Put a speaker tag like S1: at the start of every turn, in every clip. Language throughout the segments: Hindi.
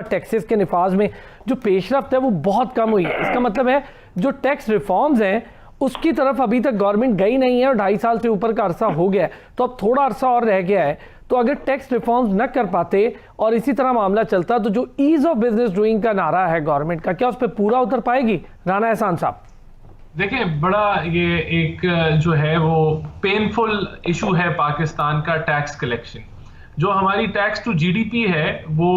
S1: टैक्सेस के निफाज में जो पेशरफ्त है वो बहुत कम हुई है। इसका मतलब है जो टैक्स रिफॉर्म्स हैं उसकी तरफ अभी तक गवर्नमेंट गई नहीं है और 2.5 साल से ऊपर का अरसा हो गया है, तो अब थोड़ा अरसा और रह गया है। तो अगर टैक्स रिफॉर्म्स न कर पाते और इसी तरह मामला चलता तो जो ईज ऑफ बिजनेस डूइंग का नारा है गवर्नमेंट का, क्या उस पर पूरा उतर पाएगी? राना एहसान साहब,
S2: देखिए, बड़ा ये एक जो है वो पेनफुल इशू है पाकिस्तान का टैक्स कलेक्शन। जो हमारी टैक्स टू जीडीपी है वो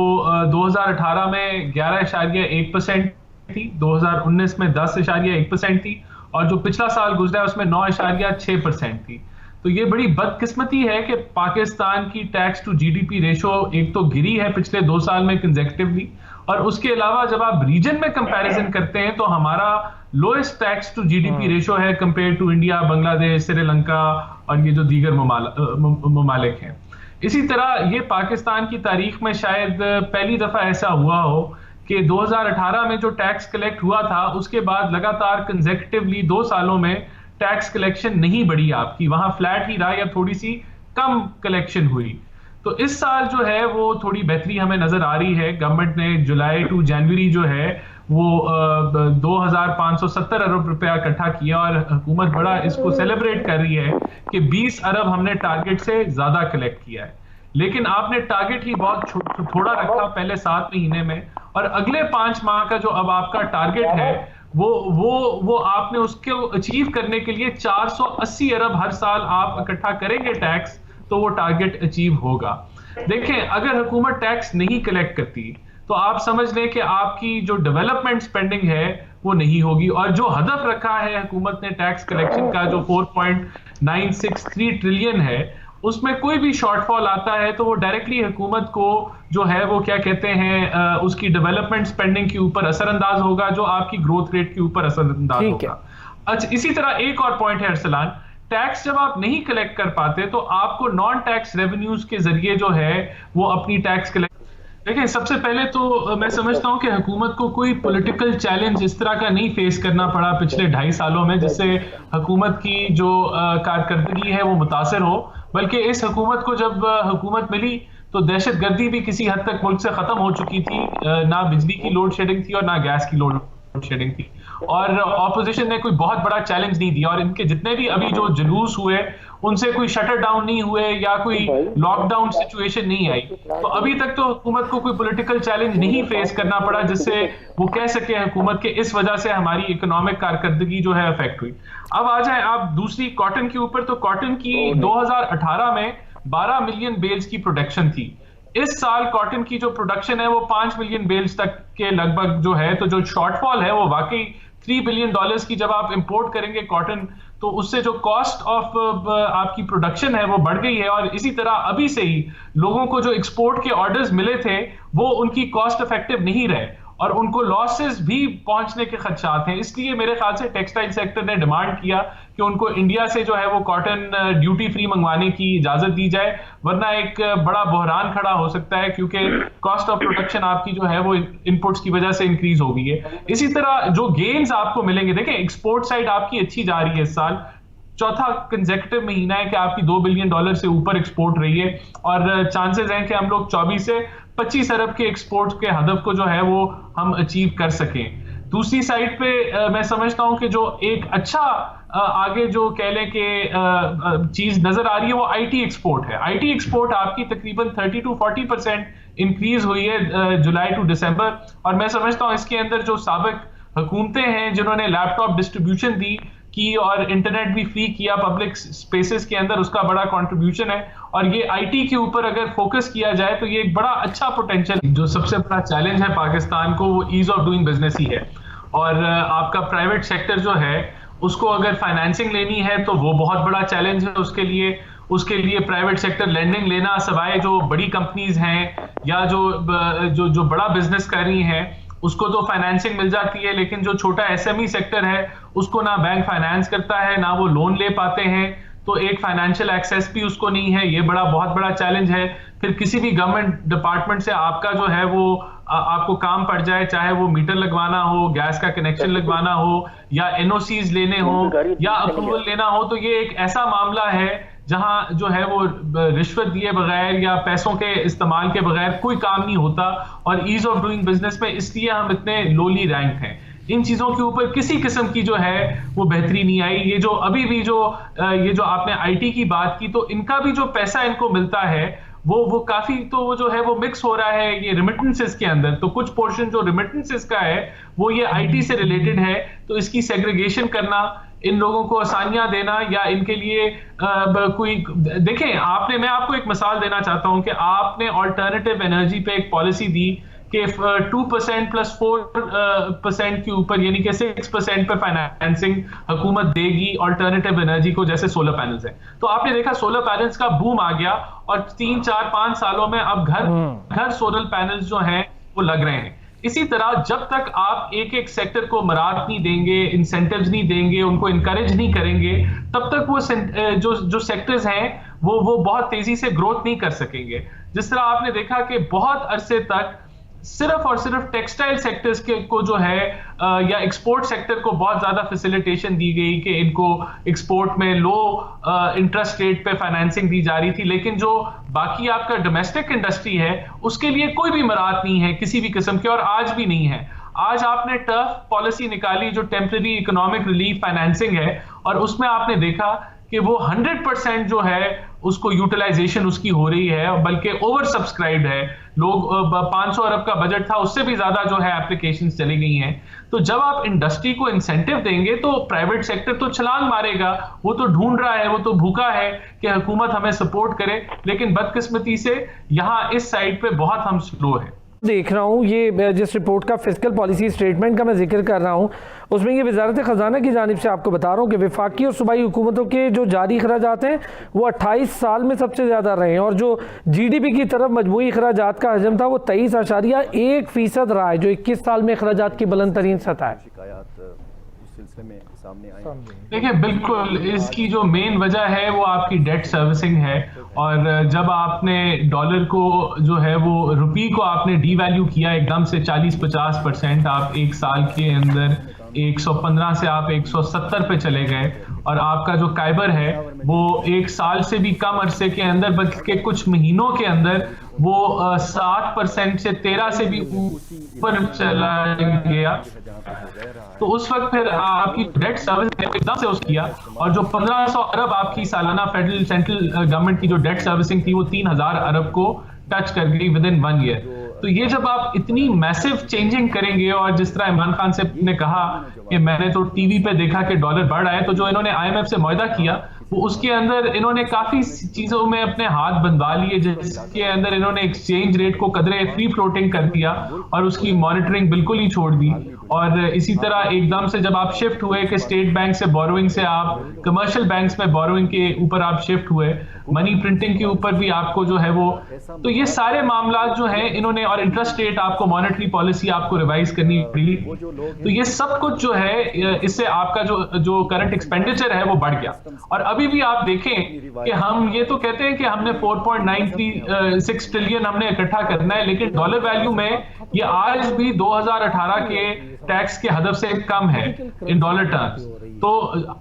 S2: 2018 में 11.1% थी, 2019 में 10.1% थी और जो पिछला साल गुजरा है उसमें 9.6% थी। तो ये बड़ी बदकिस्मती है कि पाकिस्तान की टैक्स टू जीडीपी रेशो एक तो गिरी है पिछले 2 साल में कंसेक्यूटिवली, और उसके अलावा जब आप रीजन में कंपैरिजन करते हैं तो हमारा lowest tax to GDP ratio है compare to India, Bangladesh, Sri Lanka और ये जो दीगर ममालिक हैं। इसी तरह ये पाकिस्तान की तारीख में शायद पहली दफा ऐसा हुआ हो कि 2018 में जो टैक्स कलेक्ट हुआ था उसके बाद लगातार कंसेक्यूटिवली 2 सालों में टैक्स कलेक्शन नहीं बढ़ी आपकी, वहां फ्लैट ही रहा या थोड़ी सी कम कलेक्शन हुई। तो इस साल जो है वो थोड़ी बेहतरी हमें नजर आ रही है। गवर्नमेंट ने जुलाई टू जनवरी जो है वो 2570 अरब रुपया इकट्ठा किया और हुकूमत बड़ा इसको सेलिब्रेट कर रही है कि 20 अरब हमने टारगेट से ज्यादा कलेक्ट किया है। लेकिन आपने टारगेट ही बहुत थोड़ा रखा पहले 7 महीने में, और अगले 5 माह का जो अब आपका टारगेट है वो आपने उसको अचीव करने के लिए 480 अरब हर साल आप इकट्ठा करेंगे टैक्स, तो वो टारगेट अचीव होगा। देखें, अगर हुकूमत टैक्स नहीं कलेक्ट करती तो आप समझ लें कि आपकी जो डेवलपमेंट स्पेंडिंग है वो नहीं होगी, और जो हदफ रखा है हुकूमत ने टैक्स कलेक्शन का जो 4.963 ट्रिलियन है उसमें कोई भी शॉर्टफॉल आता है तो वो डायरेक्टली हुकूमत को जो है वो क्या कहते हैं उसकी डेवलपमेंट स्पेंडिंग के ऊपर असरअंदाज होगा, जो आपकी ग्रोथ रेट के ऊपर असरअंदाज होगा। अच्छा, इसी तरह एक और पॉइंट है अरसलान, टैक्स जब आप नहीं कलेक्ट कर पाते तो आपको नॉन टैक्स रेवेन्यूज के जरिए जो है वो अपनी टैक्स कलेक्ट। देखिए, सबसे पहले तो मैं समझता हूं कि हुकूमत को कोई पॉलिटिकल चैलेंज इस तरह का नहीं फेस करना पड़ा पिछले 2.5 सालों में जिससे हुकूमत की जो कारकर्दगी है वो मुतासर हो, बल्कि इस हुकूमत को जब हुकूमत मिली तो दहशतगर्दी भी किसी हद तक मुल्क से खत्म हो चुकी थी। ना बिजली की लोड शेडिंग थी और ना गैस की लोड शेडिंग थी, और ऑपोजिशन ने कोई बहुत बड़ा चैलेंज नहीं दिया, और इनके जितने भी अभी जो जुलूस हुए उनसे कोई शटर डाउन नहीं हुए या कोई लॉकडाउन सिचुएशन नहीं आई। तो अभी तक तो हुकूमत को कोई पॉलिटिकल चैलेंज नहीं फेस करना पड़ा जिससे वो कह सके हुकूमत के इस वजह से हमारी इकोनॉमिक कारकर्दगी जो है अफेक्ट हुई। अब आ जाए आप दूसरी कॉटन के ऊपर, तो कॉटन की 2018 में 12 मिलियन बेल्स की प्रोडक्शन थी। इस साल कॉटन की जो प्रोडक्शन है वो 5 मिलियन बेल्स तक के लगभग जो है, तो जो शॉर्टफॉल है वो वाकई $3 बिलियन की जब आप इंपोर्ट करेंगे कॉटन तो उससे जो कॉस्ट ऑफ आपकी प्रोडक्शन है वो बढ़ गई है, और इसी तरह अभी से ही लोगों को जो एक्सपोर्ट के ऑर्डर्स मिले थे वो उनकी कॉस्ट इफेक्टिव नहीं रहे और उनको लॉसेस भी पहुंचने के खदशात हैं। इसलिए मेरे ख्याल से टेक्सटाइल सेक्टर ने डिमांड किया कि उनको इंडिया से जो है वो कॉटन ड्यूटी फ्री मंगवाने की इजाजत दी जाए, वरना एक बड़ा बहरान खड़ा हो सकता है क्योंकि कॉस्ट ऑफ प्रोडक्शन आपकी जो है वो इनपुट्स की वजह से इंक्रीज हो गई है। इसी तरह जो गेन्स आपको मिलेंगे, देखें एक्सपोर्ट साइड आपकी अच्छी जा रही है, इस साल चौथा कंसेक्यूटिव महीना है कि आपकी $2 बिलियन से ऊपर एक्सपोर्ट रही है, और चांसेस हैं कि हम लोग 24 से 25 अरब के एक्सपोर्ट के हदफ को जो है वो हम अचीव कर सकें। दूसरी साइड पे मैं समझता हूं कि जो एक अच्छा आगे जो कह लें कि चीज नजर आ रही है वो आईटी एक्सपोर्ट है। आईटी एक्सपोर्ट आपकी तकरीबन 30 to 40% इंक्रीज हुई है जुलाई टू दिसंबर, और मैं समझता हूं इसके अंदर जो साबिक हुकूमतें हैं जिन्होंने लैपटॉप डिस्ट्रीब्यूशन दी की और इंटरनेट भी फ्री किया पब्लिक स्पेसेस के अंदर, उसका बड़ा कंट्रीब्यूशन है। और ये आईटी के ऊपर अगर फोकस किया जाए तो ये एक बड़ा अच्छा पोटेंशियल। जो सबसे बड़ा चैलेंज है पाकिस्तान को वो ईज ऑफ डूइंग बिजनेस ही है, और आपका प्राइवेट सेक्टर जो है उसको अगर फाइनेंसिंग लेनी है तो वो बहुत बड़ा चैलेंज है उसके लिए प्राइवेट सेक्टर लेंडिंग लेना, सवाए जो बड़ी कंपनीज हैं या जो बड़ा बिजनेस कर रही हैं उसको तो फाइनेंसिंग मिल जाती है, लेकिन जो छोटा एसएमई सेक्टर है उसको ना बैंक फाइनेंस करता है ना वो लोन ले पाते हैं, तो एक फाइनेंशियल एक्सेस भी उसको नहीं है। ये बहुत बड़ा चैलेंज है। फिर किसी भी गवर्नमेंट डिपार्टमेंट से आपका जो है वो आपको काम पड़ जाए, चाहे वो मीटर लगवाना हो, गैस का कनेक्शन लगवाना हो या एनओसीज लेने हो या अप्रूवल लेना हो, तो ये एक ऐसा मामला है जहां जो है वो रिश्वत दिए बगैर या पैसों के इस्तेमाल के बगैर कोई काम नहीं होता, और ईज ऑफ डूइंग बिजनेस में इसलिए हम इतने लोली रैंक हैं। इन चीजों के ऊपर किसी किस्म की जो है वो बेहतरी नहीं आई। ये जो अभी भी ये जो आपने आईटी की बात की, तो इनका भी जो पैसा इनको मिलता है वो काफी तो वो जो है वो मिक्स हो रहा है ये रिमिटेंसेस के अंदर। तो कुछ पोर्शन जो रिमिटेंसेस का है वो ये आईटी से रिलेटेड है, तो इसकी सेग्रीगेशन करना, इन लोगों को आसानियां देना या इनके लिए कोई देखें मैं आपको एक मिसाल देना चाहता हूं कि आपने ऑल्टरनेटिव एनर्जी पे एक पॉलिसी दी कि 2% प्लस 4% के ऊपर यानी कि 6% पे फाइनेंसिंग हुकूमत देगी ऑल्टरनेटिव एनर्जी को, जैसे सोलर पैनल्स है। तो आपने देखा सोलर पैनल्स का बूम आ गया और 3, 4, 5 सालों में अब घर सोलर पैनल्स जो हैं वो लग रहे हैं। इसी तरह जब तक आप एक एक सेक्टर को मराहत नहीं देंगे, इंसेंटिव्स नहीं देंगे, उनको इनकरेज नहीं करेंगे, तब तक वो जो सेक्टर्स हैं वो बहुत तेजी से ग्रोथ नहीं कर सकेंगे। जिस तरह आपने देखा कि बहुत अरसे तक सिर्फ और सिर्फ टेक्सटाइल सेक्टर्स को जो है या एक्सपोर्ट सेक्टर को बहुत ज्यादा फैसिलिटेशन दी गई कि इनको एक्सपोर्ट में लो इंटरेस्ट रेट पे फाइनेंसिंग दी जा रही थी, लेकिन जो बाकी आपका डोमेस्टिक इंडस्ट्री है उसके लिए कोई भी मराहत नहीं है किसी भी किस्म की, और आज भी नहीं है। आज आपने टर्फ पॉलिसी निकाली जो टेम्पररी इकोनॉमिक रिलीफ फाइनेंसिंग है, और उसमें आपने देखा कि वो 100% जो है उसको यूटिलाइजेशन उसकी हो रही है, बल्कि ओवर सब्सक्राइब्ड है। लोग 500 अरब का बजट था, उससे भी ज्यादा जो है एप्लीकेशंस चली गई हैं। तो जब आप इंडस्ट्री को इंसेंटिव देंगे तो प्राइवेट सेक्टर तो छलांग मारेगा, वो तो ढूंढ रहा है, वो तो भूखा है कि हुकूमत हमें सपोर्ट करे, लेकिन बदकिस्मती से यहाँ इस साइड पे बहुत हम स्लो है।
S1: देख रहा हूँ ये जिस रिपोर्ट का फिस्कल पॉलिसी स्टेटमेंट का मैं जिक्र कर रहा हूँ, उसमें ये वजारत ख़जाना की जानिब से आपको बता रहा हूँ कि वफाकी और सूबाई हुकूमतों के जो जारी अखराजात हैं वो 28 साल में सबसे ज़्यादा रहे हैं, और जो GDP की तरफ मजमूई अखराजात का हजम था वो 23.1% रहा है, जो 21 साल में अखराजात की बुलंद तरीन सतह है।
S2: देखिए बिल्कुल इसकी जो मेन वजह है वो आपकी डेट सर्विसिंग है, और जब आपने डॉलर को जो है वो रुपी को आपने डीवैल्यू किया एकदम से 40-50%, आप एक साल के अंदर 115 से आप 170 पे चले गए, और आपका जो काइबर है वो एक साल से भी कम अरसे के अंदर बल्कि कुछ महीनों के अंदर वो 7% से 13 से भी ऊपर चला गया। तो उस वक्त फिर आपकी डेट सर्विस एकदम से उस किया, और जो 1500 अरब आपकी सालाना फेडरल सेंट्रल गवर्नमेंट की जो डेट सर्विसिंग थी वो 3000 अरब को टच कर गई विद इन 1 ईयर। तो ये जब आप इतनी मैसिव चेंजिंग करेंगे, और जिस तरह इमरान खान से ने कहा कि मैंने तो टीवी पे देखा कि डॉलर बढ़ रहा है, तो जो इन्होंने IMF से मुआहदा किया वो उसके अंदर इन्होंने काफी चीजों में अपने हाथ बंधवा लिए, जिसके अंदर इन्होंने एक्सचेंज रेट को कदरे फ्री फ्लोटिंग कर दिया और उसकी मॉनिटरिंग बिल्कुल ही छोड़ दी। और इसी तरह एकदम से जब आप शिफ्ट हुए कि स्टेट बैंक से बोरोइंग से आप कमर्शियल बैंक्स में बोरोइंग के ऊपर आप शिफ्ट हुए, मनी प्रिंटिंग के ऊपर भी आपको जो है वो, तो ये सारे मामला जो है इन्होंने, और इंटरेस्ट रेट आपको मॉनेटरी पॉलिसी आपको रिवाइज करनी पड़ी, तो ये सब कुछ जो है इससे आपका जो करंट एक्सपेंडिचर है वो बढ़ गया। और अभी भी आप देखें कि हम ये तो कहते हैं कि हमने 4.96 ट्रिलियन हमने इकट्ठा करना है, लेकिन डॉलर वैल्यू में ये आज भी 2018 के टैक्स के हदफ से कम है इन डॉलर टर्म्स। तो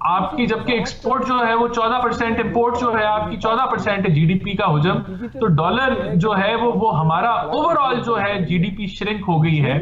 S2: आपकी जबकि एक्सपोर्ट जो है वो 14%, इंपोर्ट जो है आपकी 14% है GDP का हुजम, तो डॉलर जो है वो हमारा ओवरऑल जो है GDP श्रिंक हो गई है।